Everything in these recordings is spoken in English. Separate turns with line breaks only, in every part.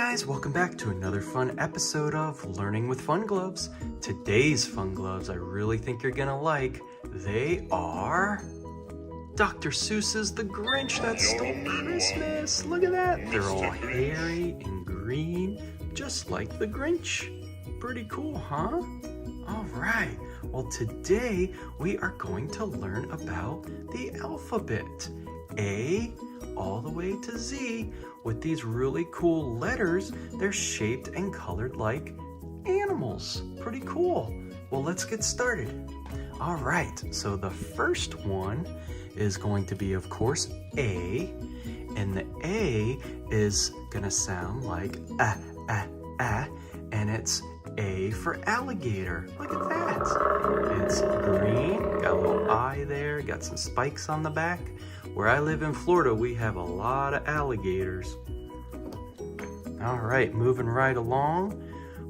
guys, welcome back to another fun episode of Learning with Fun Gloves. Today's fun gloves I really think you're gonna like. They are Dr. Seuss's The Grinch That Stole Christmas. Look at that. They're all hairy and green, just like the Grinch. Pretty cool, huh? All right. Well, today we are going to learn about the alphabet. A all the way to Z with these really cool letters. They're shaped and colored like animals. Pretty cool. Well, let's get started. All right, so the first one is going to be, of course, A, and the A is gonna sound like and it's A for alligator. Look at that. It's green, got a little eye there, got some spikes on the back. Where I live in Florida, we have a lot of alligators. All right, moving right along,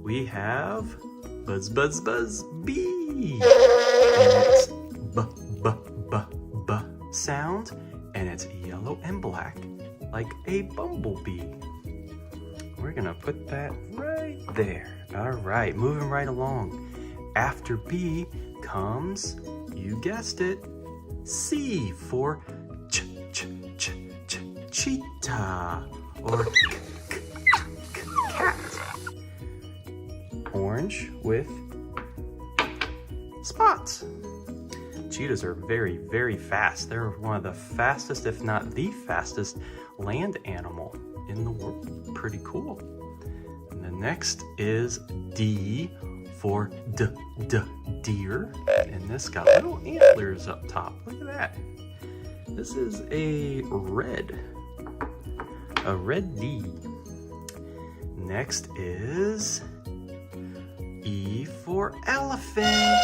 we have Buzz, Buzz, Buzz, Bee. And it's B sound, and it's yellow and black like a bumblebee. We're gonna put that right there. All right, moving right along. After B comes, you guessed it, C for cheetah or cat. Orange with spots. Cheetahs are very, very fast. They're one of the fastest, if not the fastest, land animal in the world. Pretty cool. And the next is D for deer. And this got little antlers up top. Look at that. This is a red D. Next is E for elephant.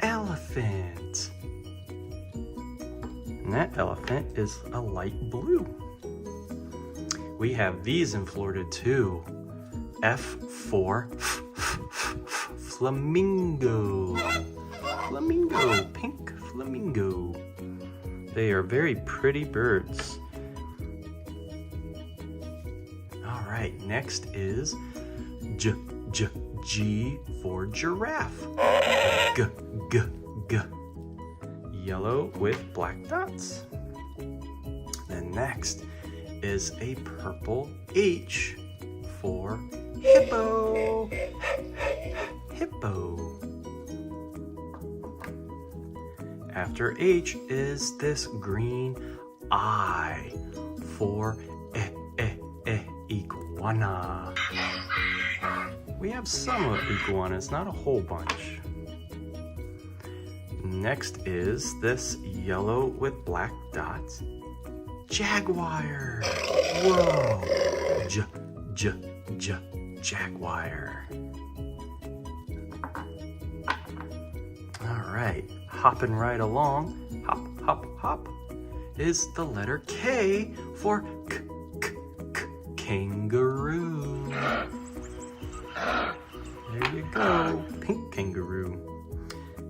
Elephant. And that elephant is a light blue. We have these in Florida too. F for flamingo. Flamingo, pink flamingo. They are very pretty birds. All right, next is G for giraffe. G. Yellow with black dots. Then next is a purple H for hippo. Hippo. After H is this green I for iguana. We have some iguanas, not a whole bunch. Next is this yellow with black dots, jaguar. Whoa, jaguar. All right, hopping right along, hop, hop, hop, is the letter K for kangaroo. There you go, pink kangaroo.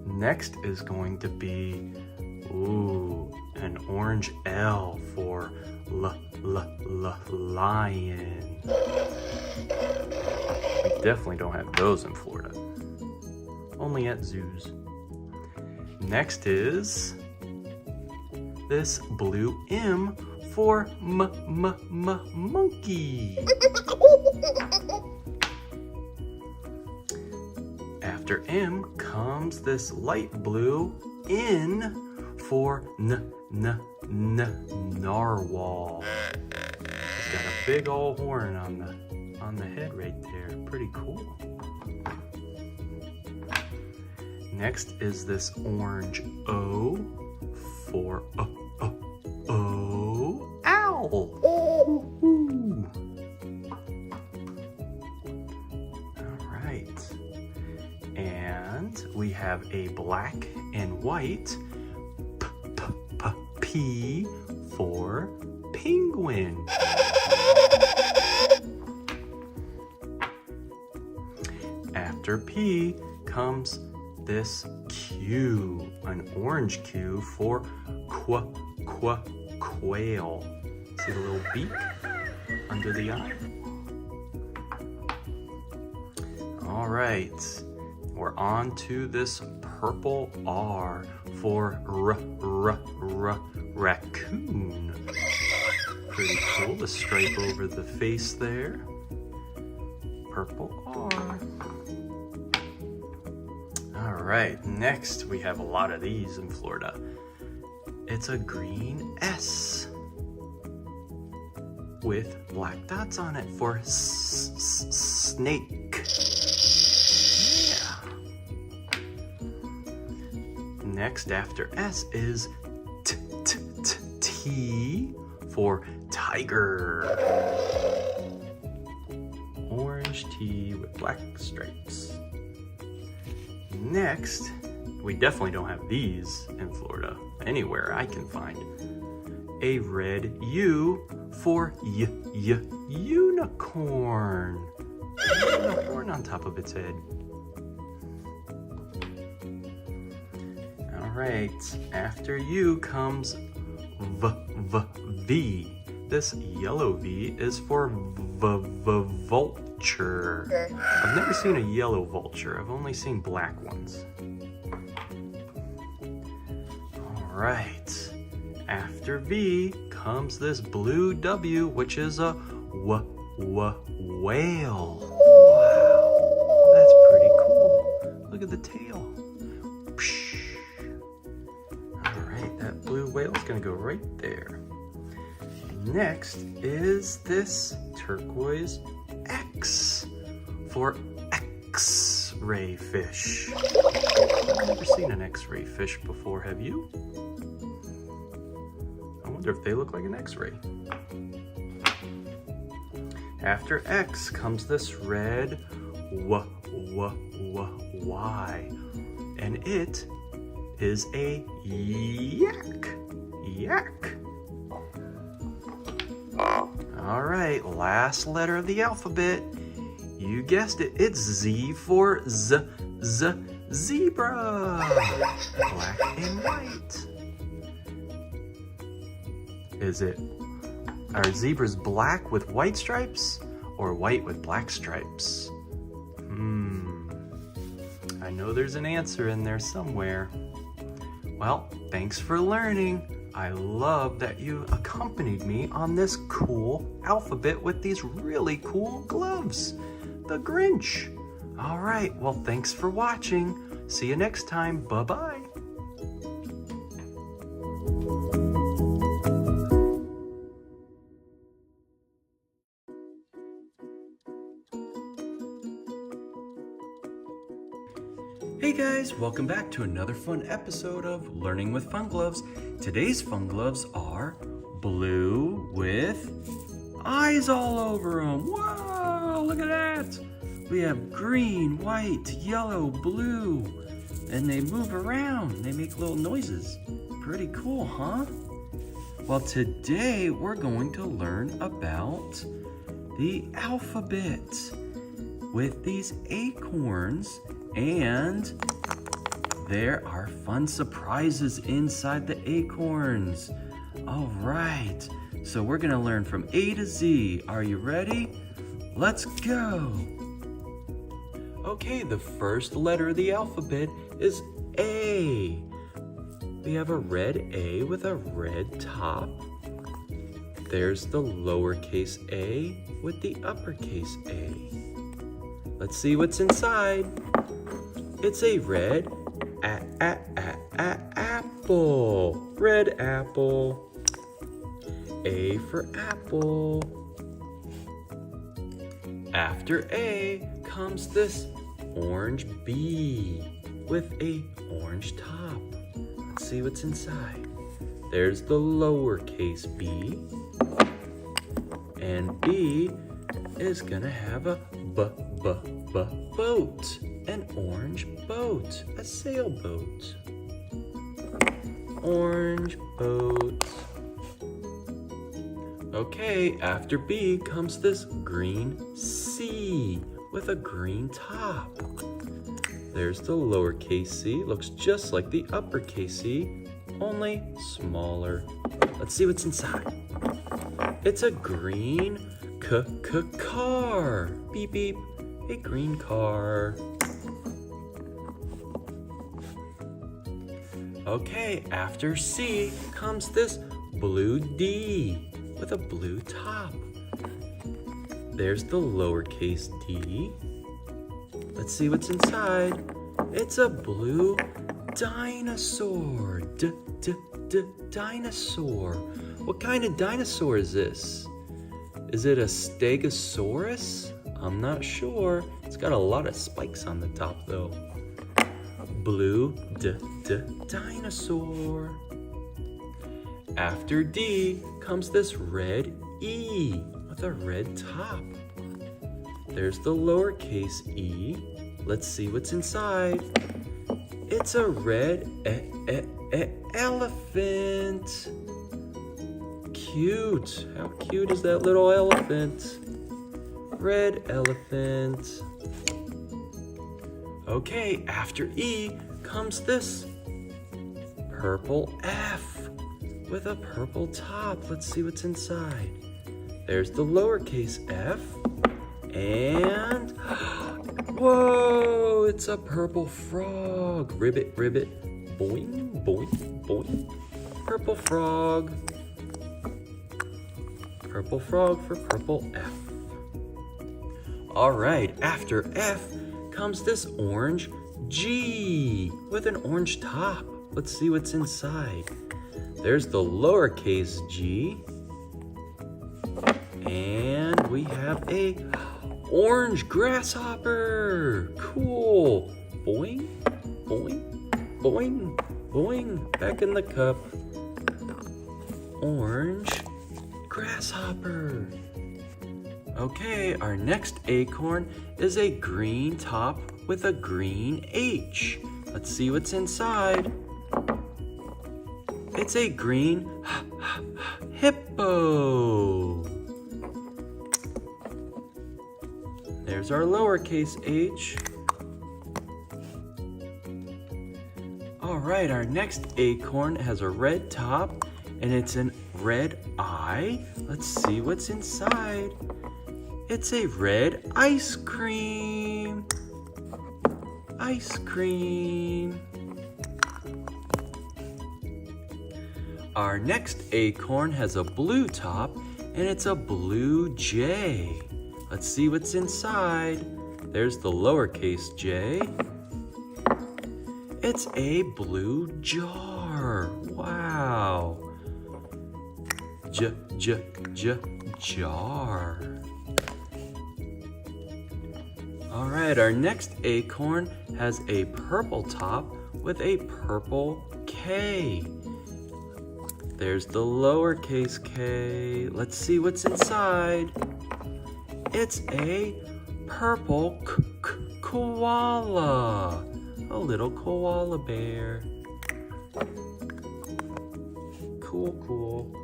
Next is going to be, an orange L for lion. We definitely don't have those in Florida, only at zoos. Next is this blue M for monkey. After M comes this light blue N for narwhal. It's got a big old horn on the head right there. Pretty cool. Next is this orange O for owl. All right. And we have a black and white P for penguin. After P comes this Q, an orange Q for quail. See the little beak? under the eye. All right, we're on to this purple R for raccoon. Pretty cool, the stripe over the face there. Purple R. All right, next we have a lot of these in Florida. It's a green S with black dots on it for snake. Yeah. Next after S is T for tiger. Orange T with black stripes. Next, we definitely don't have these in Florida, anywhere I can find. A red U for unicorn. Unicorn on top of its head. All right, after U comes V. This yellow V is for vulture. I've never seen a yellow vulture. I've only seen black ones. All right. After V comes this blue W, which is a whale. Wow, that's pretty cool. Look at the tail. All right, that blue whale is gonna go right there. Next is this turquoise X for X-ray fish. I've never seen an X-ray fish before, have you? I wonder if they look like an X-ray. After X comes this red Y, and it is a yak. Yak. All right, last letter of the alphabet. You guessed it, it's Z for zebra. Black and white. Are zebras black with white stripes or white with black stripes? I know there's an answer in there somewhere. Well, thanks for learning. I love that you accompanied me on this cool alphabet with these really cool gloves. The Grinch. All right, well, thanks for watching. See you next time. Bye-bye. Hey guys, welcome back to another fun episode of Learning with Fun Gloves. Today's fun gloves are blue with eyes all over them. Whoa, look at that. We have green, white, yellow, blue, and they move around. They make little noises. Pretty cool, huh? Well, today we're going to learn about the alphabet with these acorns. And there are fun surprises inside the acorns. All right, so we're gonna learn from A to Z. Are you ready? Let's go. Okay, the first letter of the alphabet is A. We have a red A with a red top. There's the lowercase a with the uppercase A. Let's see what's inside. It's a red apple. Red apple. A for apple. After A comes this orange B with a orange top. Let's see what's inside. There's the lowercase b. And B is gonna have a boat. An orange boat, a sailboat. Orange boat. Okay, after B comes this green C with a green top. There's the lowercase c, looks just like the uppercase C, only smaller. Let's see what's inside. It's a green car. Beep beep. A green car. Okay, after C comes this blue D with a blue top. There's the lowercase d. Let's see what's inside. It's a blue dinosaur. Dinosaur. What kind of dinosaur is this? Is it a stegosaurus? I'm not sure. It's got a lot of spikes on the top though. Blue dinosaur. After D comes this red E with a red top. There's the lowercase e. Let's see what's inside. It's a red elephant. Cute. How cute is that little elephant? Red elephant. Okay, after E comes this purple F with a purple top. Let's see what's inside. There's the lowercase f and whoa, it's a purple frog. Ribbit, ribbit, boing, boing, boing. Purple frog. Purple frog for purple F. All right, after F comes this orange G with an orange top. Let's see what's inside. There's the lowercase g. And we have a orange grasshopper. Cool. Boing, boing, boing, boing. Back in the cup. Orange grasshopper. Okay, our next acorn is a green top with a green H. Let's see what's inside. It's a green hippo. There's our lowercase h. All right, our next acorn has a red top and it's a red eye. Let's see what's inside. It's a red ice cream. Ice cream. Our next acorn has a blue top and it's a blue J. Let's see what's inside. There's the lowercase j. It's a blue jar. Wow. Jar. All right, our next acorn has a purple top with a purple K. There's the lowercase k. Let's see what's inside. It's a purple koala. A little koala bear. Cool, cool.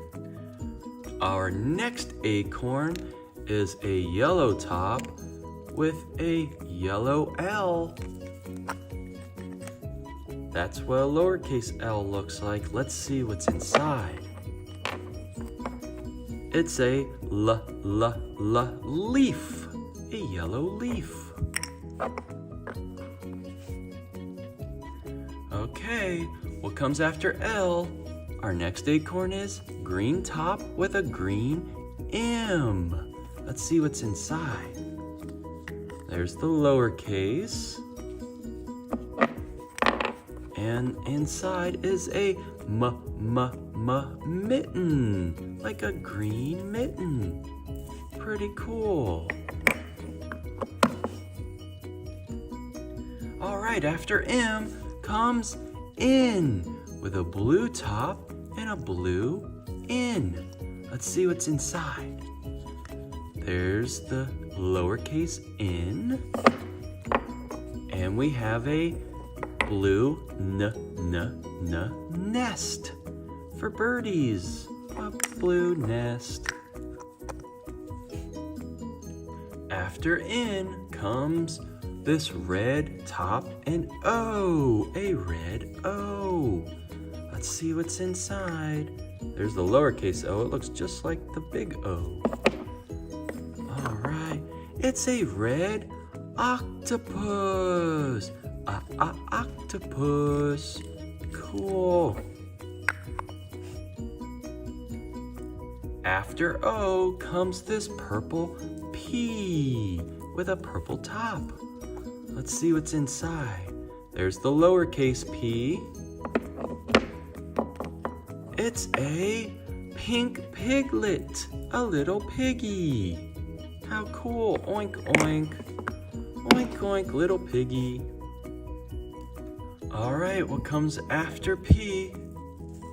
Our next acorn is a yellow top with a yellow L. That's what a lowercase l looks like. Let's see what's inside. It's a leaf. A yellow leaf. Okay, what comes after L? Our next acorn is green top with a green M. Let's see what's inside. There's the lowercase. And inside is a mitten, like a green mitten. Pretty cool. All right, after M comes N with a blue top and a blue N. Let's see what's inside. There's the lowercase n, and we have a blue nest for birdies. A blue nest. After N comes this red top and O, a red O. Let's see what's inside. There's the lowercase o. It looks just like the big O. It's a red octopus. Octopus. Cool. After O comes this purple P with a purple top. Let's see what's inside. There's the lowercase p. It's a pink piglet, a little piggy. How cool. Oink, oink. Oink, oink, little piggy. All right, what comes after P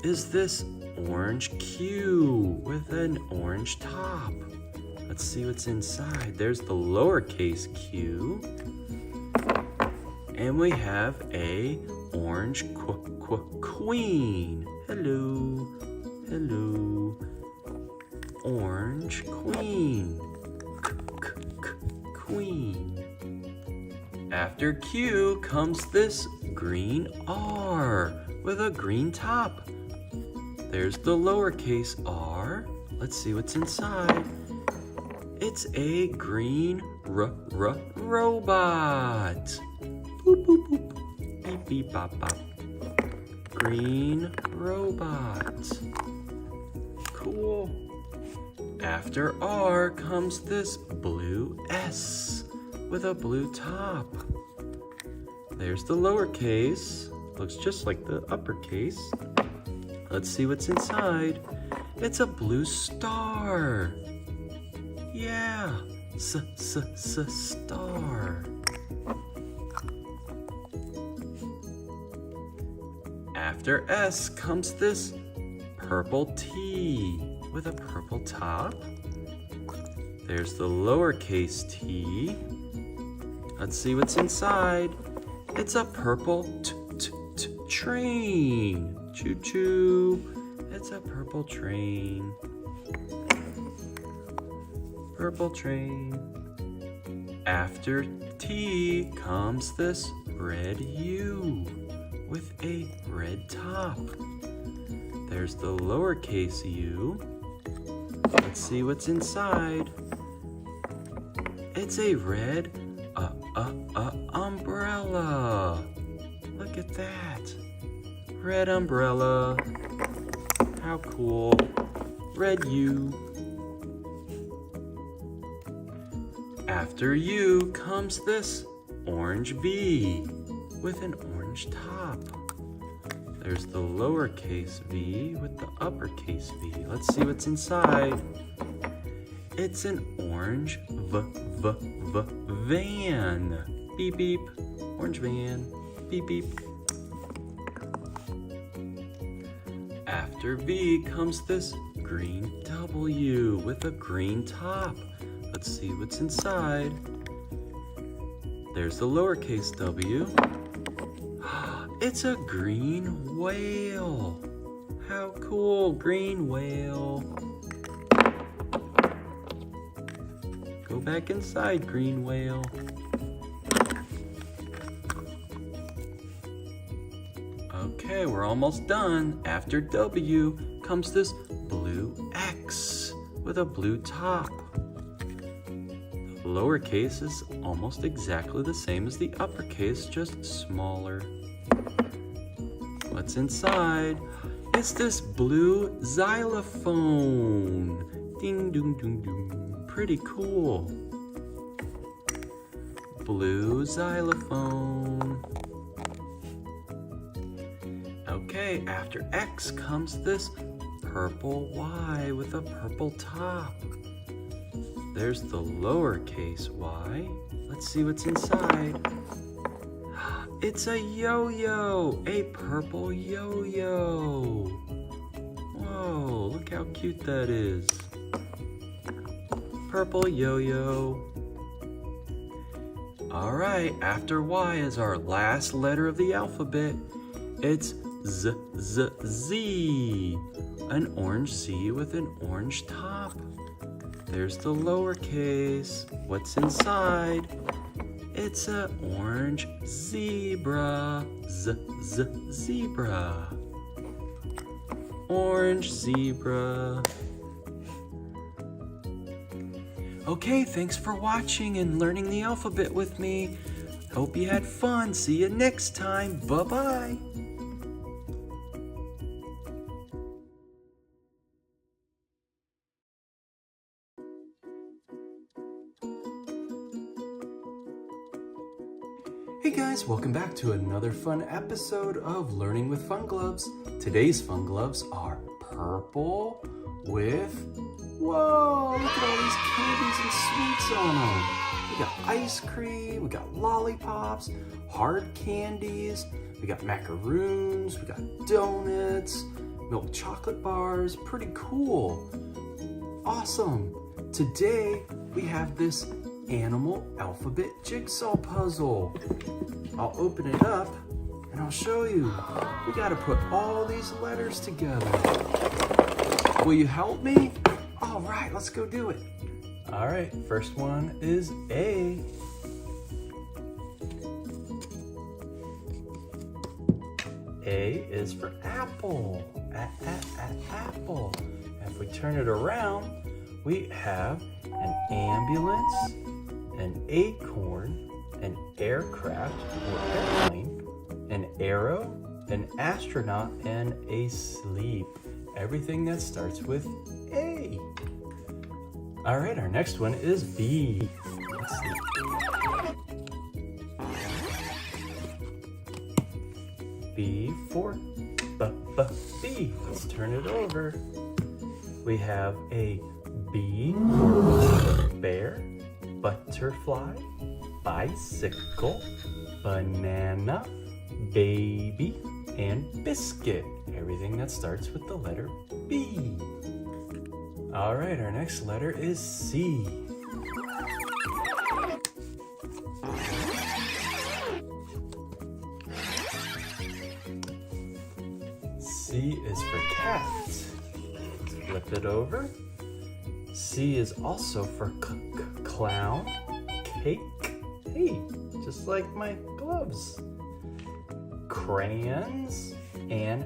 is this orange Q with an orange top. Let's see what's inside. There's the lowercase q. And we have a orange queen. Hello. Hello. Orange queen. Queen. After Q comes this green R with a green top. There's the lowercase r. Let's see what's inside. It's a green robot. Boop, boop, boop. Beep, beep, bop, bop. Green robot. Cool. After R comes this blue S with a blue top. There's the lowercase. Looks just like the uppercase. Let's see what's inside. It's a blue star. Yeah, star. After S comes this purple T with a purple top. There's the lowercase t. Let's see what's inside. It's a purple train. Choo-choo. It's a purple train. Purple train. After T comes this red U with a red top. There's the lowercase u. Let's see what's inside. It's a red umbrella. Look at that. Red umbrella. How cool. Red U. After U comes this orange V with an orange top. There's the lowercase v with the uppercase V. Let's see what's inside. It's an orange van. Beep, beep. Orange van. Beep, beep. After V comes this green W with a green top. Let's see what's inside. There's the lowercase w. It's a green whale. How cool, green whale. Go back inside, green whale. Okay, we're almost done. After W comes this blue X with a blue top. The lowercase is almost exactly the same as the uppercase, just smaller. What's inside? It's this blue xylophone. Ding, dong, dong, dong. Pretty cool. Blue xylophone. Okay, after X comes this purple Y with a purple top. There's the lowercase y. Let's see what's inside. It's a yo-yo, a purple yo-yo. Whoa, look how cute that is. Purple yo-yo. All right, after Y is our last letter of the alphabet. It's Z. An orange Z with an orange top. There's the lowercase. What's inside? It's an orange zebra. Zebra. Orange zebra. Okay, thanks for watching and learning the alphabet with me. Hope you had fun. See you next time. Bye-bye. Hey guys, welcome back to another fun episode of Learning with Fun Gloves. Today's fun gloves are purple with, whoa, look at all these candies and sweets on them. We got ice cream, we got lollipops, hard candies, we got macaroons, we got donuts, milk chocolate bars, pretty cool. Awesome. Today we have this animal alphabet jigsaw puzzle. I'll open it up and I'll show you. We gotta put all these letters together. Will you help me? All right, let's go do it. All right, first one is A. A is for apple. Apple. And if we turn it around, we have an ambulance, an acorn, an aircraft or airplane, an arrow, an astronaut, and a sleep. Everything that starts with A. All right, our next one is B. Let's see. B for bee. Let's turn it over. We have a B for bear, butterfly, bicycle, banana, baby, and biscuit. Everything that starts with the letter B. All right, our next letter is C. C is for cat. Let's flip it over. C is also for clown, cake. Hey, just like my gloves. Crayons and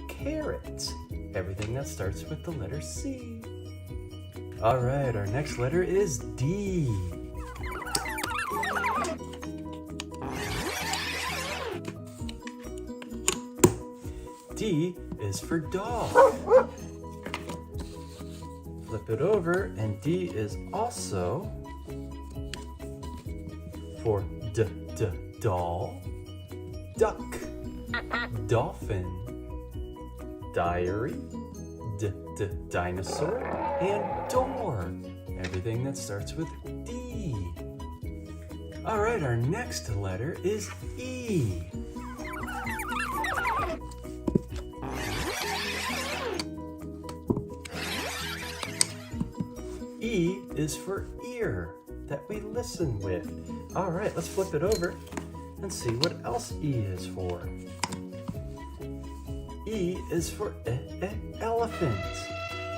carrot. Everything that starts with the letter C. All right, our next letter is D. D is for dog. Flip it over, and D is also for doll, duck, dolphin, diary, dinosaur, and door. Everything that starts with D. All right, our next letter is E. E is for ear that we listen with. All right, let's flip it over and see what else E is for. E is for elephant,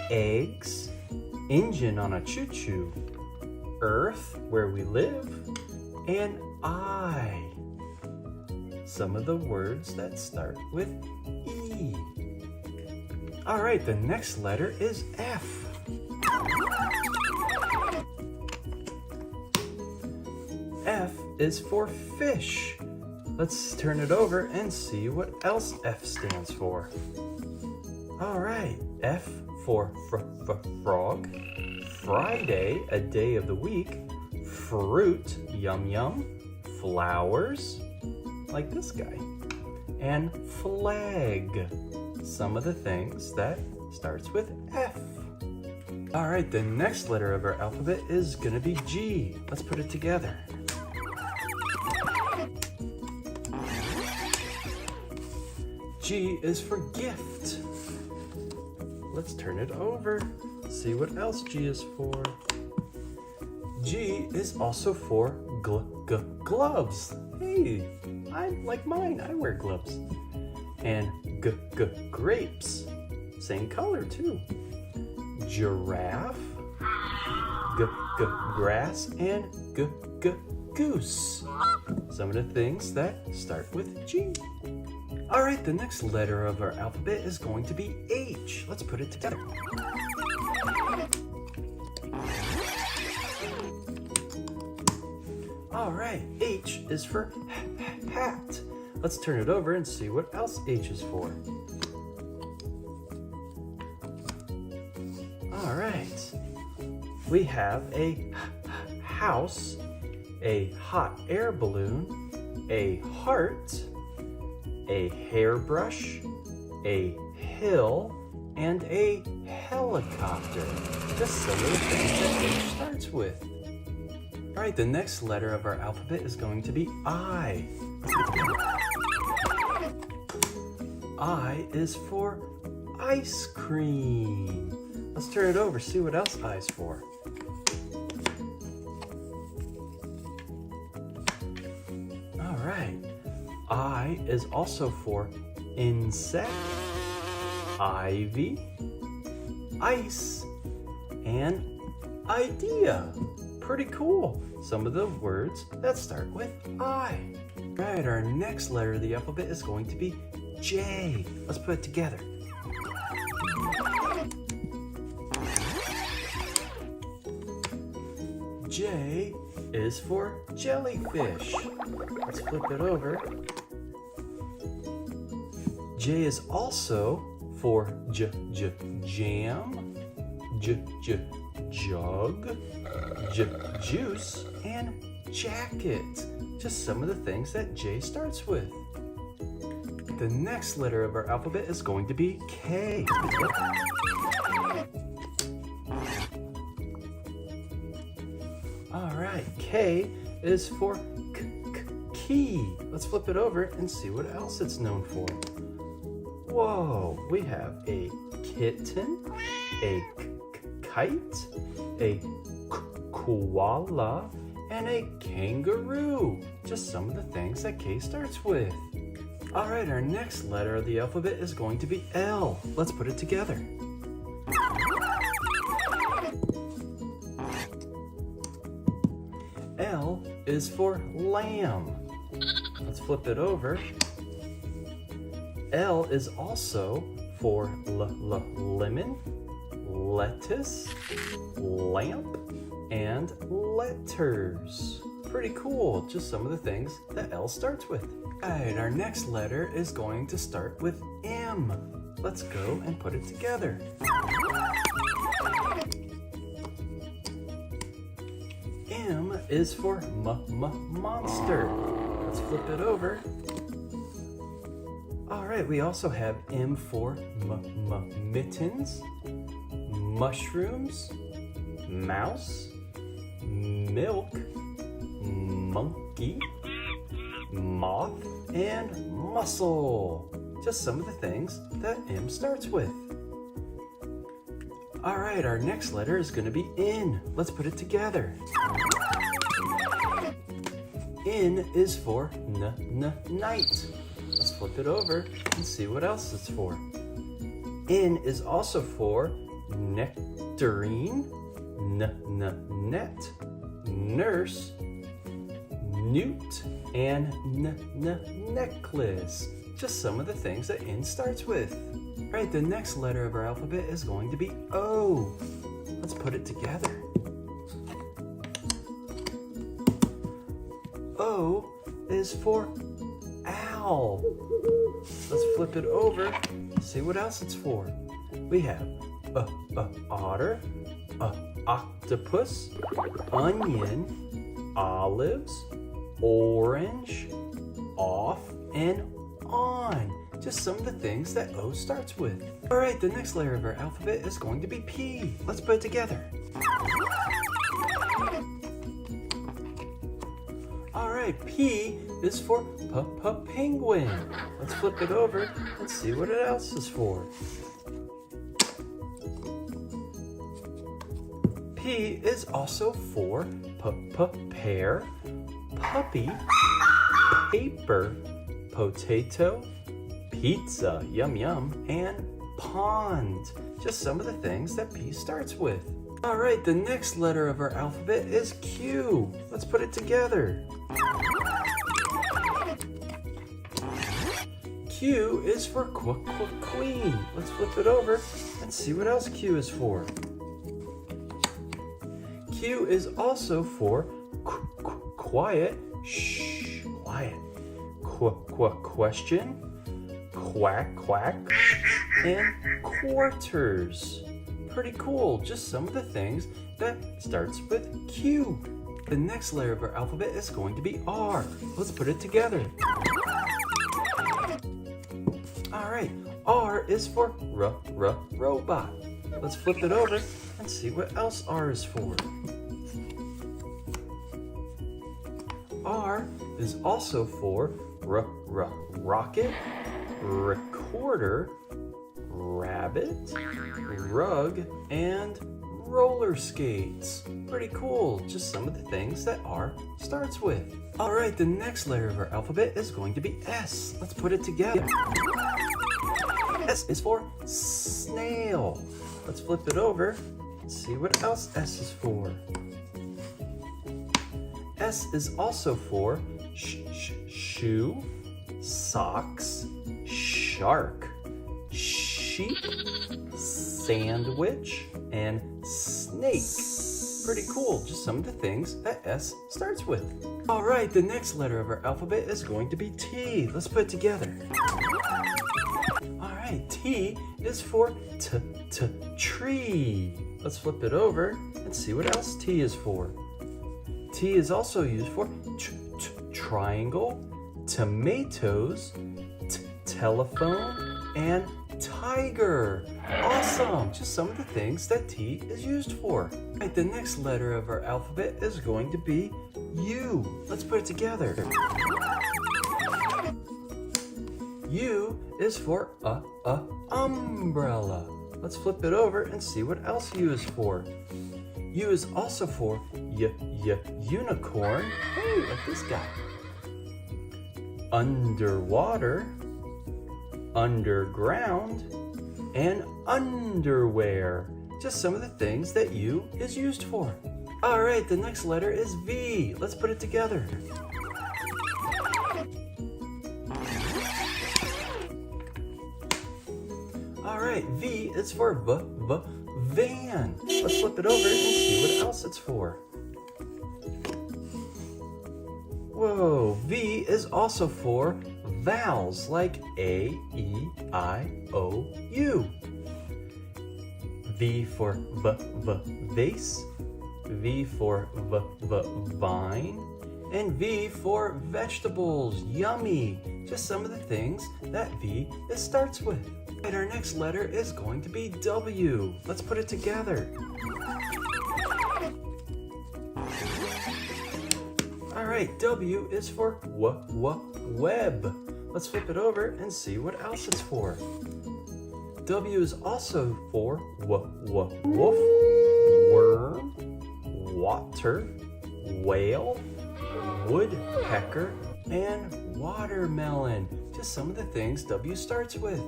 eggs, engine on a choo-choo, earth where we live, and I. Some of the words that start with E. All right, the next letter is F. F is for fish. Let's turn it over and see what else F stands for. All right, F for frog, Friday, a day of the week, fruit, yum yum, flowers, like this guy, and flag, some of the things that starts with F. All right, the next letter of our alphabet is gonna be G. Let's put it together. G is for gift. Let's turn it over, see what else G is for. G is also for gloves. Hey, I like mine, I wear gloves. And grapes, same color too. Giraffe, grass, and goose. Some of the things that start with G. All right, the next letter of our alphabet is going to be H. Let's put it together. All right, H is for hat. Let's turn it over and see what else H is for. All right, we have a house, a hot air balloon, a heart, a hairbrush, a hill, and a helicopter. Just some of the things that H starts with. All right, the next letter of our alphabet is going to be I. I is for ice cream. Let's turn it over, see what else I is for. All right, I is also for insect, ivy, ice, and idea. Pretty cool. Some of the words that start with I. Right, our next letter of the alphabet is going to be J. Let's put it together. J is for jellyfish. Let's flip it over. J is also for jam, jug, juice, and jacket. Just some of the things that J starts with. The next letter of our alphabet is going to be K. All right, K is for key. Let's flip it over and see what else it's known for. Whoa, we have a kitten, a kite, a koala, and a kangaroo. Just some of the things that K starts with. All right, our next letter of the alphabet is going to be L. Let's put it together. L is for lamb. Let's flip it over. L is also for lemon, lettuce, lamp, and letters. Pretty cool, just some of the things that L starts with. All right, our next letter is going to start with M. Let's go and put it together. M is for monster. Let's flip it over. All right, we also have M for mittens, mushrooms, mouse, milk, monkey, moth, and mussel. Just some of the things that M starts with. All right, our next letter is going to be N. Let's put it together. N is for night. Let's flip it over and see what else it's for. N is also for nectarine, net, nurse, newt, and necklace. Just some of the things that N starts with. All right, the next letter of our alphabet is going to be O. Let's put it together. O is for owl. Let's flip it over, see what else it's for. We have a otter, a octopus, onion, olives, orange, off, and on. Just some of the things that O starts with. All right, the next layer of our alphabet is going to be P. Let's put it together. All right, P is for penguin. Let's flip it over and see what else is for. P is also for pear, puppy, paper, potato, pizza, yum yum, and pond. Just some of the things that P starts with. All right, the next letter of our alphabet is Q. Let's put it together. Q is for queen. Let's flip it over and see what else Q is for. Q is also for quiet, shh, quiet. Question, quack, quack, and quarters. Pretty cool, just some of the things that starts with Q. The next letter of our alphabet is going to be R. Let's put it together. All right, R is for robot. Let's flip it over and see what else R is for. R is also for rocket, recorder, rabbit, rug, and roller skates. Pretty cool, just some of the things that R starts with. All right, the next letter of our alphabet is going to be S. Let's put it together. S is for snail. Let's flip it over and see what else S is for. S is also for shoe, socks, shark, sheep, sandwich, and snake. Pretty cool, just some of the things that S starts with. All right, the next letter of our alphabet is going to be T. Let's put it together. All right, T is for tree. Let's flip it over and see what else T is for. T is also used for triangle, tomatoes, telephone, and tiger. Awesome! Just some of the things that T is used for. Right, the next letter of our alphabet is going to be U. Let's put it together. U is for umbrella. Let's flip it over and see what else U is for. U is also for unicorn. Hey, like this guy. Underwater, underground, and underwear. Just some of the things that U is used for. All right, the next letter is V. Let's put it together. All right, V is for van. Let's flip it over and see what else it's for. Whoa, V is also for vowels like A, E, I, O, U. V for vase, V for vine, and V for vegetables. Yummy! Just some of the things that V starts with. And our next letter is going to be W. Let's put it together. All right, W is for web. Let's flip it over and see what else it's for. W is also for wolf, worm, water, whale, woodpecker, and watermelon. Just some of the things W starts with.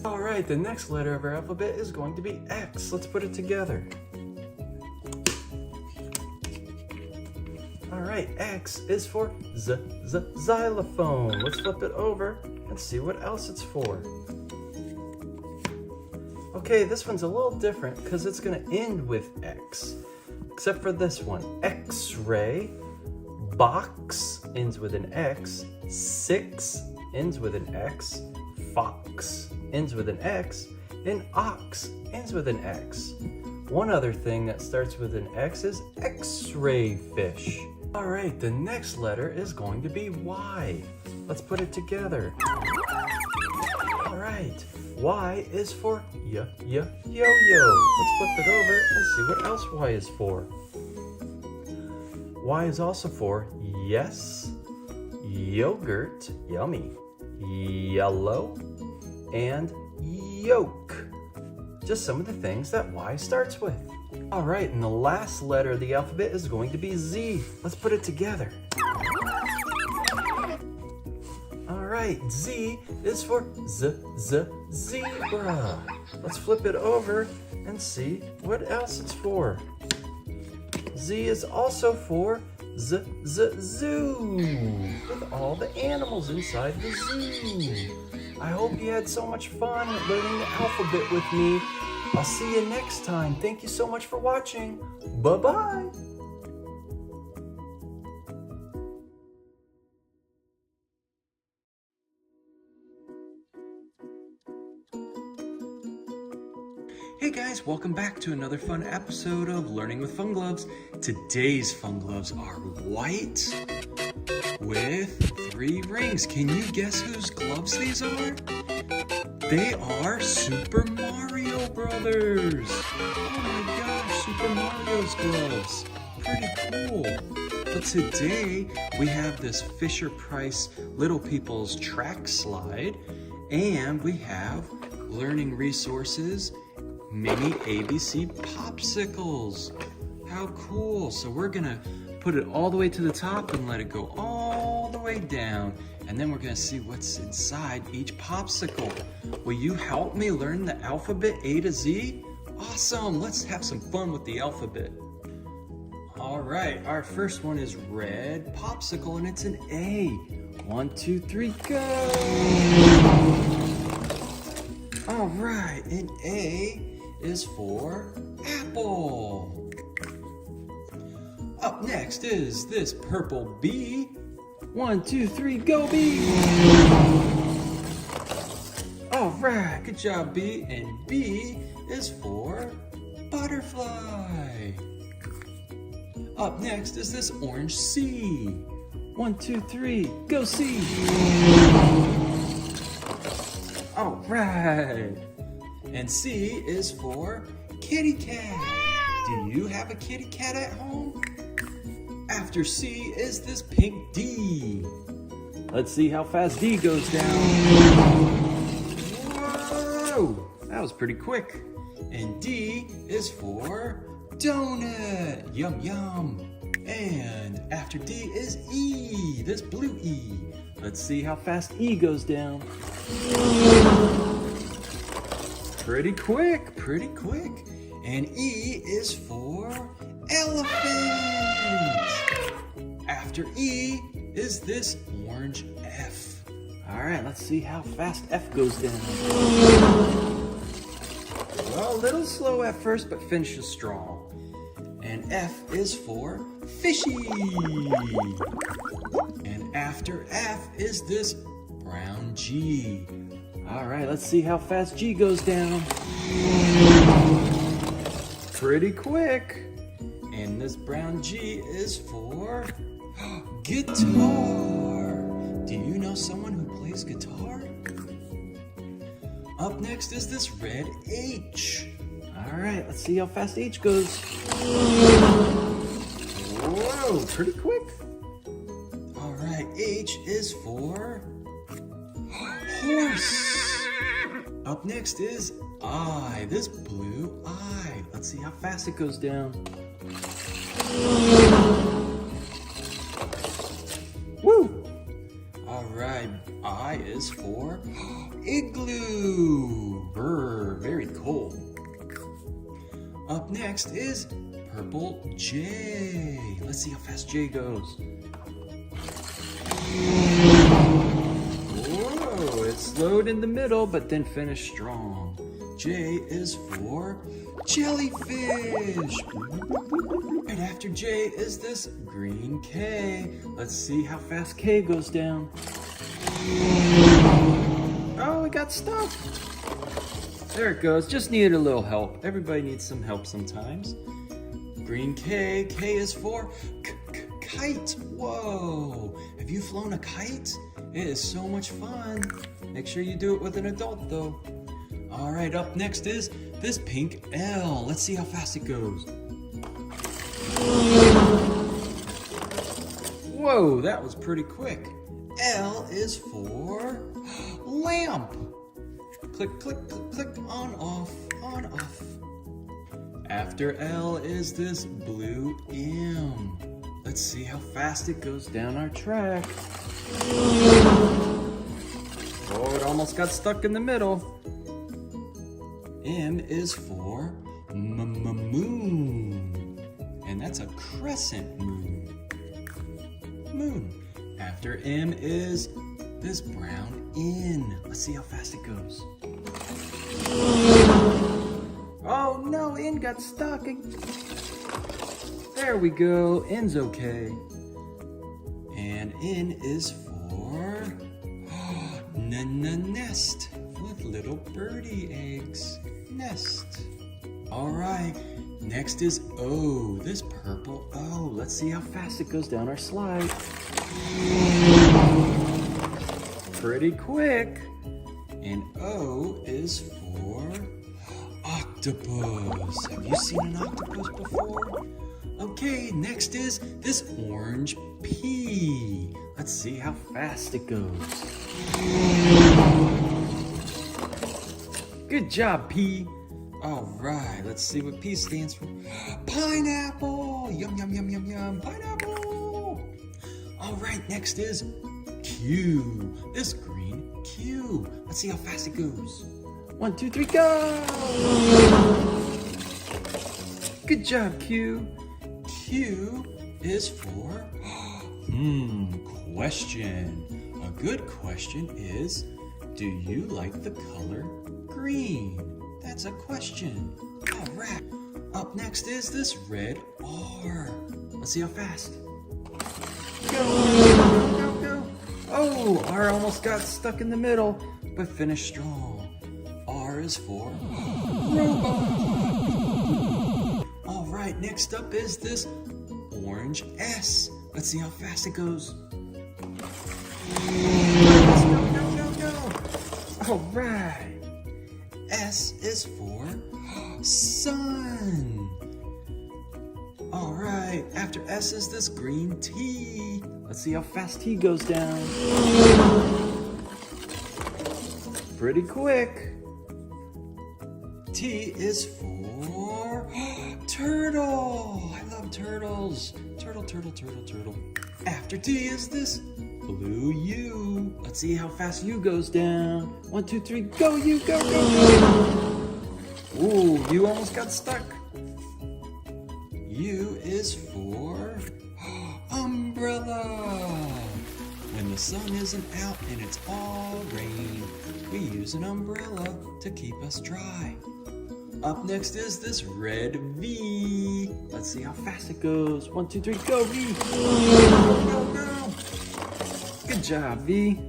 All right, the next letter of our alphabet is going to be X. Let's put it together. All right, X is for xylophone. Let's flip it over and see what else it's for. Okay, this one's a little different because it's going to end with X, except for this one. X-ray, box ends with an X, 6 ends with an X, fox ends with an X, and ox ends with an X. One other thing that starts with an X is X-ray fish. All right, the next letter is going to be Y. Let's put it together. All right, Y is for yo-yo. Let's flip it over and see what else Y is for. Y is also for yes, yogurt, yummy, yellow, and yolk. Just some of the things that Y starts with. All right, and the last letter of the alphabet is going to be Z. Let's put it together. All right, Z is for zebra. Let's flip it over and see what else it's for. Z is also for zoo, with all the animals inside the zoo. I hope you had so much fun learning the alphabet with me. I'll see you next time. Thank you so much for watching. Bye-bye. Hey guys, welcome back to another fun episode of Learning with Fun Gloves. Today's fun gloves are white with 3 rings. Can you guess whose gloves these are? They are Super Mario Brothers. Oh my gosh, Super Mario's gloves. Pretty cool. But today we have this Fisher-Price Little People's track slide, and we have learning resources, mini ABC Popsicles. How cool. So we're gonna put it all the way to the top and let it go all the way down. And then we're gonna see what's inside each popsicle. Will you help me learn the alphabet A to Z? Awesome, let's have some fun with the alphabet. All right, our first one is red popsicle and it's an A. 1, 2, 3, go. All right, an A is for apple. Up next is this purple B. 1, 2, 3, go B. All right, good job B. And B is for butterfly. Up next is this orange C. 1, 2, 3, go C. All right. And C is for kitty cat. Do you have a kitty cat at home? After C is this pink D. Let's see how fast D goes down. Whoa, that was pretty quick. And D is for donut. Yum, yum. And after D is E, this blue E. Let's see how fast E goes down. Pretty quick, pretty quick. And E is for elephant. After E is this orange F. All right, let's see how fast F goes down. Well, a little slow at first, but finishes strong. And F is for fishy. And after F is this brown G. All right, let's see how fast G goes down. Pretty quick. And this brown G is for guitar. Do you know someone who plays guitar? Up next is this red H. All right, let's see how fast H goes. Whoa, pretty quick. All right, H is for horse. Up next is I, this blue I. Let's see how fast it goes down. Woo! All right, I is for igloo. Brr, very cold. Up next is purple J. Let's see how fast J goes. Whoa, it slowed in the middle, but then finished strong. J is for jellyfish. And after J is this green K. Let's see how fast K goes down. Oh, it got stuck. There it goes. Just needed a little help. Everybody needs some help sometimes. Green K. K is for kite. Whoa. Have you flown a kite? It is so much fun. Make sure you do it with an adult though. All right, up next is this pink L. Let's see how fast it goes. Whoa, that was pretty quick. L is for lamp. Click, click, click, click, on, off, on, off. After L is this blue M. Let's see how fast it goes down our track. Oh, it almost got stuck in the middle. M is for moon. And that's a crescent moon. Moon. After M is this brown N. Let's see how fast it goes. Oh no, N got stuck. There we go, N's okay. And N is for nest with little birdie eggs. Nest. All right, next is O, this purple O. Let's see how fast it goes down our slide. Pretty quick. And O is for octopus. Have you seen an octopus before? Okay, next is this orange P. Let's see how fast it goes. Good job, P. All right, let's see what P stands for. Pineapple! Yum, yum, yum, yum, yum. Pineapple! All right, next is Q. This green Q. Let's see how fast it goes. 1, 2, 3, go! Good job, Q. Q is for, question. A good question is, do you like the color green? That's a question. All right. Up next is this red R. Let's see how fast. Go, go, go, go. Oh, R almost got stuck in the middle, but finished strong. R is for robot. All right, next up is this orange S. Let's see how fast it goes. Go, go, go, go. All right. S is for sun. All right, after S is this green T. Let's see how fast T goes down. Pretty quick. T is for turtle. I love turtles. Turtle, turtle, turtle, turtle. After T is this blue U. Let's see how fast U goes down. 1, 2, 3, go U, go, go, go. Ooh, U almost got stuck. U is for umbrella. When the sun isn't out and it's all rain, we use an umbrella to keep us dry. Up next is this red V. Let's see how fast it goes. 1, 2, 3, go V. Go, go, go. Good job, V.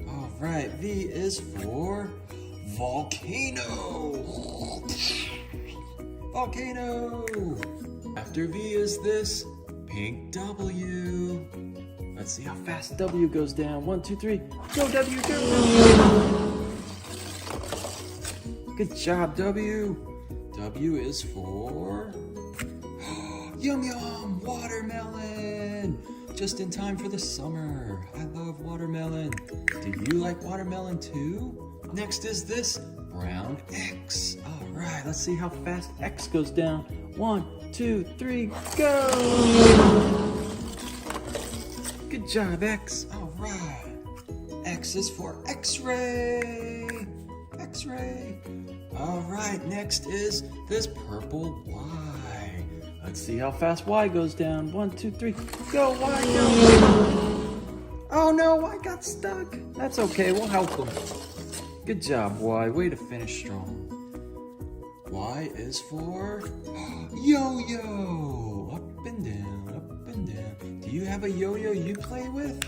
All right, V is for volcano. Volcano. After V is this pink W. Let's see how fast W goes down. 1, 2, 3, go W, go. Good job, W. W is for yum yum, watermelon. Just in time for the summer. I love watermelon. Do you like watermelon too? Next is this brown X. All right, let's see how fast X goes down. 1, 2, 3, go. Good job, X. All right. X is for X-ray. X-ray. All right, next is this purple Y. Let's see how fast Y goes down. 1, 2, 3, go, Y, go. Oh no, Y got stuck. That's okay, we'll help him. Good job, Y. Way to finish strong. Y is for yo-yo. Up and down, up and down. Do you have a yo-yo you play with?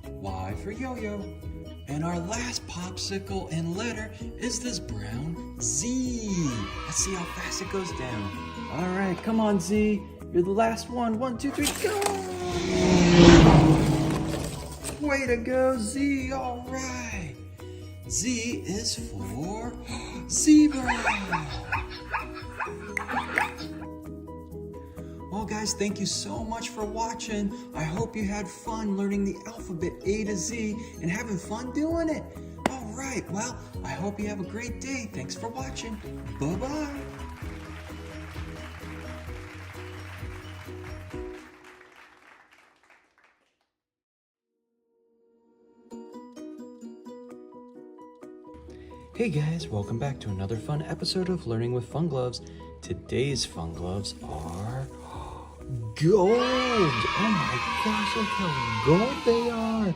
Y for yo-yo. And our last popsicle and letter is this brown Z. Let's see how fast it goes down. All right, come on, Z. You're the last one. 1, 2, 3, go! Way to go, Z. All right. Z is for zebra. Well, guys, thank you so much for watching. I hope you had fun learning the alphabet A to Z and having fun doing it. All right, well, I hope you have a great day. Thanks for watching. Bye-bye. Hey guys, welcome back to another fun episode of Learning with Fun Gloves. Today's fun gloves are gold. Oh my gosh, look how gold they are.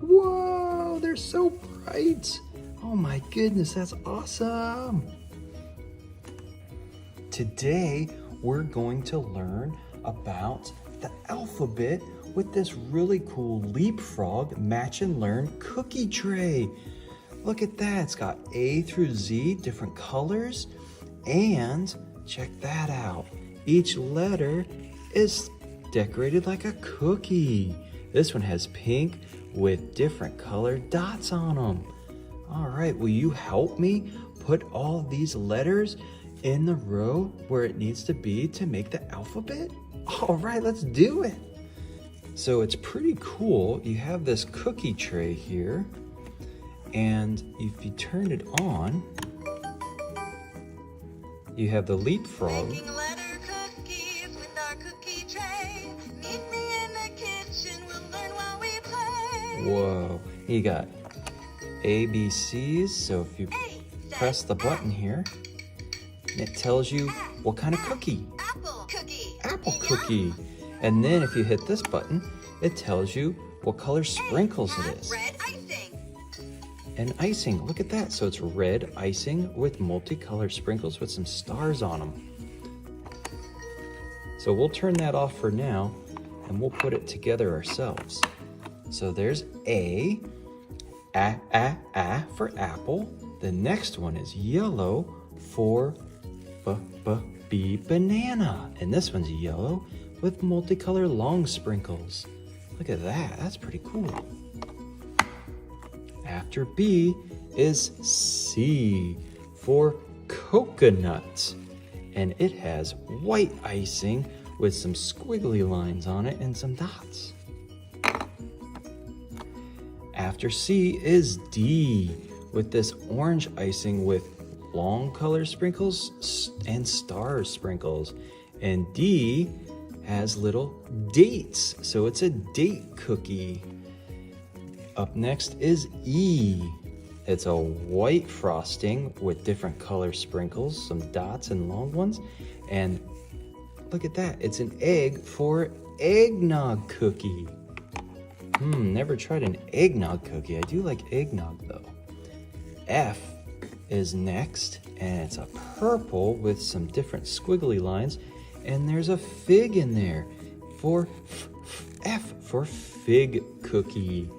Whoa, they're so bright. Oh my goodness, that's awesome. Today, we're going to learn about the alphabet with this really cool LeapFrog Match and Learn cookie tray. Look at that, it's got A through Z, different colors, And check that out. Each letter is decorated like a cookie. This one has pink with different colored dots on them. All right, will you help me put all these letters in the row where it needs to be to make the alphabet? All right, let's do it. So it's pretty cool. You have this cookie tray here, and if you turn it on, you have the LeapFrog.
Making letter cookies with our cookie tray. Meet me in the kitchen, we'll learn while we play.
Whoa, you got ABCs, so if you press the button here, it tells you what kind of cookie.
Apple cookie.
Apple cookie. And then if you hit this button, it tells you what color sprinkles it is.
Red icing.
And icing, look at that. So it's red icing with multicolored sprinkles with some stars on them. So we'll turn that off for now, and we'll put it together ourselves. So there's A for apple. The next one is yellow for B banana. And this one's yellow with multicolored long sprinkles. Look at that, that's pretty cool. After B is C for coconut. And it has white icing with some squiggly lines on it and some dots. After C is D with this orange icing with long color sprinkles and star sprinkles. And D has little dates, so it's a date cookie. Up next is E. It's a white frosting with different color sprinkles, some dots and long ones. And look at that, it's an egg for eggnog cookie. Never tried an eggnog cookie. I do like eggnog though. F is next, and it's a purple with some different squiggly lines, and there's a fig in there for F for fig cookie.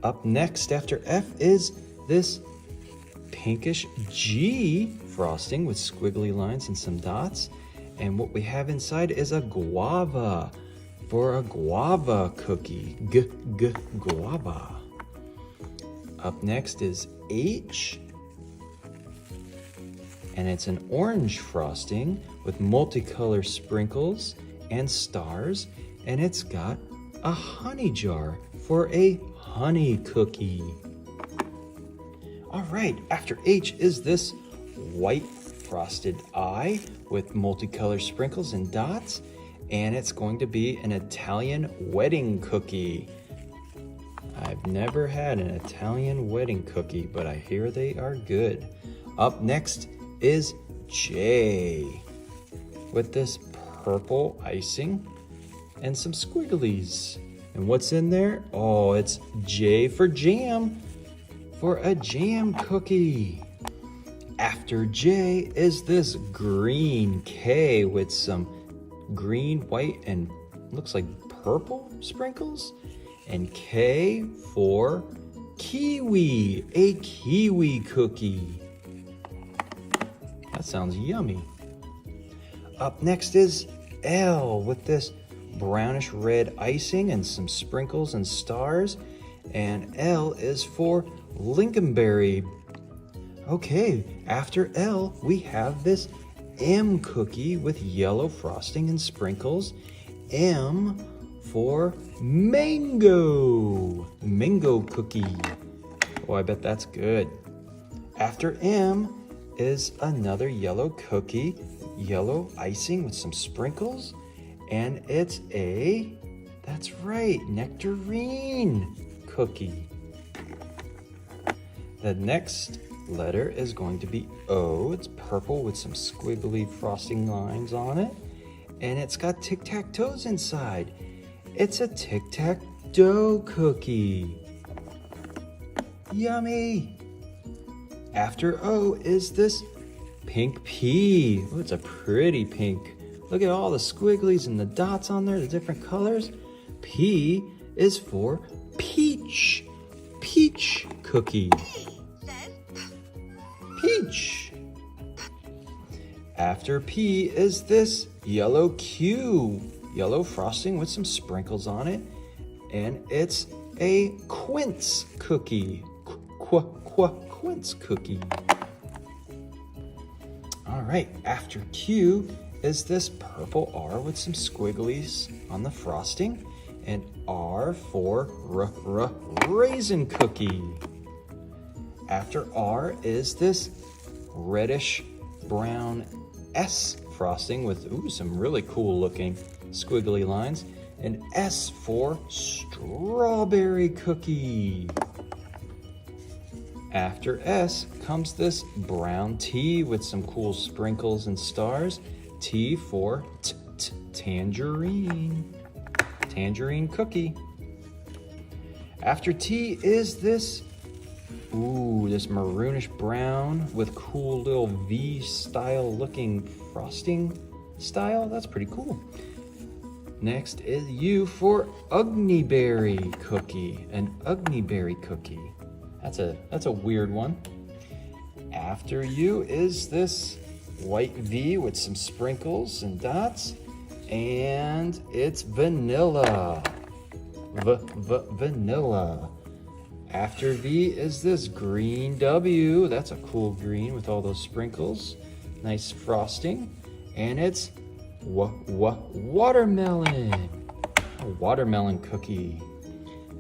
Up next after F is this pinkish G frosting with squiggly lines and some dots, and what we have inside is a guava for a guava cookie. Guava. Up next is H, and it's an orange frosting with multicolor sprinkles and stars, and it's got a honey jar for a honey cookie. All right, after H is this white frosted I with multicolor sprinkles and dots, and it's going to be an Italian wedding cookie. I've never had an Italian wedding cookie, but I hear they are good. Up next is J with this purple icing and some squigglies. And what's in there? Oh, it's J for jam for a jam cookie. After J is this green K with some green, white, and looks like purple sprinkles. And K for kiwi, a kiwi cookie. That sounds yummy. Up next is L with this brownish red icing and some sprinkles and stars. And L is for lingonberry. Okay, after L, we have this M cookie with yellow frosting and sprinkles. M for mango. Mango cookie. Oh, I bet that's good. After M is another yellow cookie, yellow icing with some sprinkles. And it's that's right, nectarine cookie. The next letter is going to be O. It's purple with some squiggly frosting lines on it. And it's got tic-tac-toes inside. It's a tic-tac-toe cookie. Yummy! After O is this pink P. Oh, it's a pretty pink. Look at all the squigglies and the dots on there, the different colors. P is for peach. Peach cookie. Peach. After P is this yellow Q. Yellow frosting with some sprinkles on it. And it's a quince cookie. Quince cookie. All right, after Q is this purple R with some squigglies on the frosting. And R for raisin cookie. After R is this reddish brown S frosting with some really cool looking squiggly lines. And S for strawberry cookie. After S comes this brown T with some cool sprinkles and stars. T for tangerine. Tangerine cookie. After T is this maroonish brown with cool little V style looking frosting style. That's pretty cool. Next is U for ugly berry cookie. An ugly berry cookie. That's a weird one. After U is this white V with some sprinkles and dots. And it's vanilla. Vanilla. After V is this green W. That's a cool green with all those sprinkles. Nice frosting. And it's watermelon. A watermelon cookie.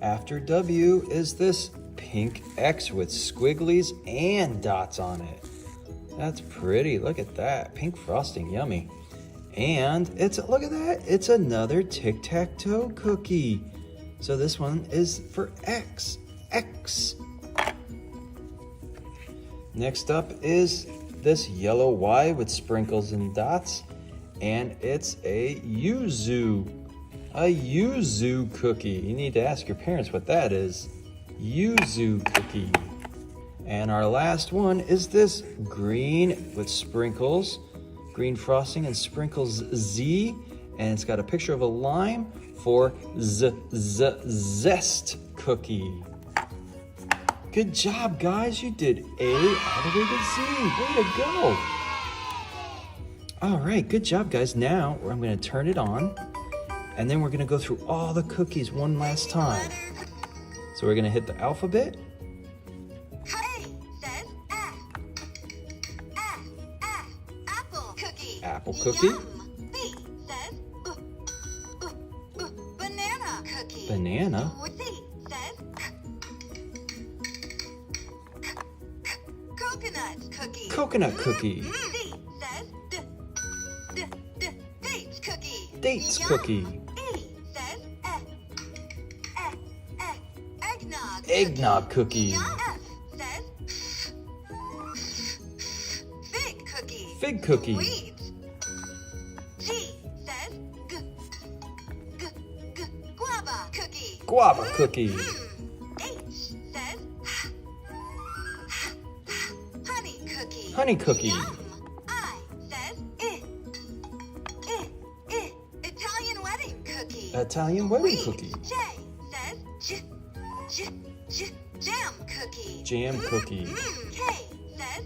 After W is this pink X with squigglies and dots on it. That's pretty. Look at that. Pink frosting. Yummy. And look at that. It's another tic-tac-toe cookie. So this one is for X. X. Next up is this yellow Y with sprinkles and dots. And it's a yuzu. A yuzu cookie. You need to ask your parents what that is. Yuzu cookie. And our last one is this green with sprinkles. Green frosting and sprinkles Z. And it's got a picture of a lime for zest cookie. Good job, guys. You did A all the way to Z. Way to go. All right, good job, guys. Now I'm going to turn it on, and then we're going to go through all the cookies one last time. So we're going to hit the alphabet.
A says apple cookie.
Apple cookie.
Yum. B says banana cookie.
Banana.
C says coconut cookie.
Coconut cookie.
D says dates cookie.
Dates
Yum.
cookie.
E says eggnog.
Eggnog cookie.
Yum. F says fig cookie.
Fig cookie.
Weeds. G says guava cookie.
Guava cookie.
H says honey cookie.
Honey cookie.
Yum. I says Italian wedding cookie.
Italian wedding
Weeds.
cookie.
J says jam cookie.
Jam cookie.
K says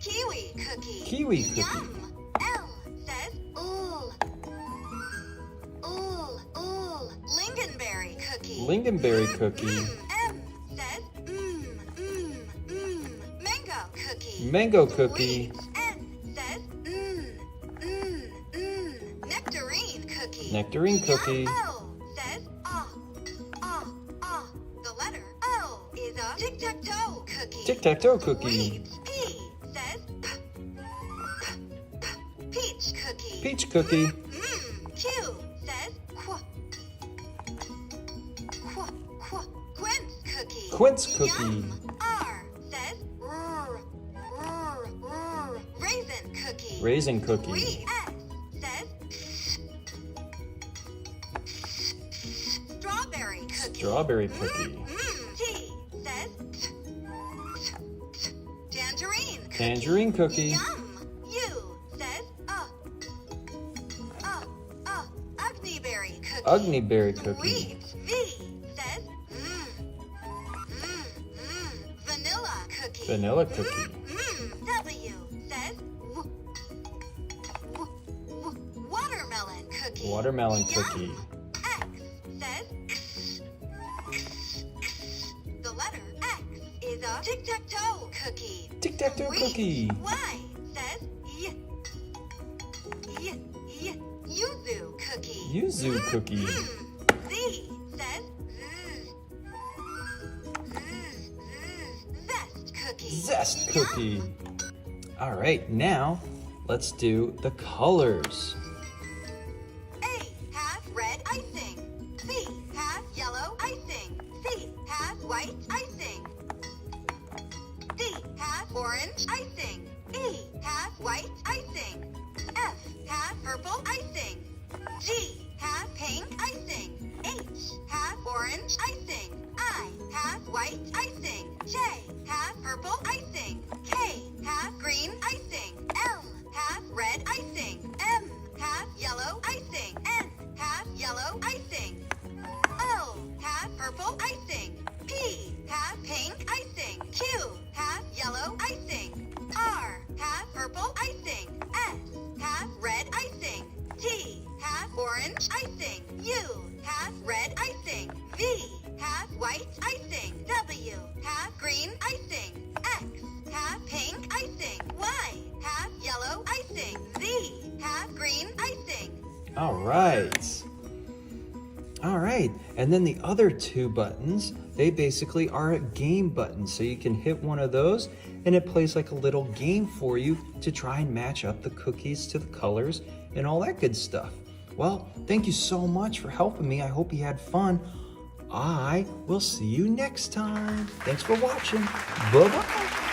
kiwi cookie.
Kiwi cookie.
Yum. L says lingonberry cookie.
Lingonberry cookie.
M says mango cookie.
Mango cookie.
Weeds. N says nectarine cookie.
Nectarine cookie.
Yum. O says the letter O is a tic-tac-toe cookie.
Tic-tac-toe cookie.
Weeds. P says peach cookie.
Peach cookie.
Q says quince cookie.
Quince cookie.
Yum. R says raisin cookie.
Raisin cookie.
Weeds. S says strawberry cookie.
Strawberry cookie.
T says tangerine cookie.
Tangerine cookie.
Yum. U says uglyberry cookie.
Uglyberry cookie.
Weeds. V says vanilla cookie.
Vanilla cookie.
W says says watermelon cookie.
Watermelon
Yum.
cookie.
X says the letter X is a tic-tac-toe cookie.
Tic-tac-toe
Sweet.
cookie.
Y says yuzu cookie.
Yuzu cookie.
Z says zest cookie.
Zest
Yum.
cookie. All right, now let's do the colors.
A has red icing. B has yellow icing. C has white icing. D has orange icing. E has white icing. F has purple icing. G has pink icing. H has orange icing. I has white icing. J has purple icing. K has green icing. L has red icing. M has yellow icing. N has yellow icing. O has purple icing. P has pink icing. Q has yellow icing. R has purple icing. S has red icing. T has orange icing. U has red icing. V has white icing. W has green icing. X has pink icing. Y has yellow icing. Z has green icing.
All right. All right, and then the other two buttons, they basically are game buttons. So you can hit one of those and it plays like a little game for you to try and match up the cookies to the colors and all that good stuff. Well, thank you so much for helping me. I hope you had fun. I will see you next time. Thanks for watching. Bye-bye.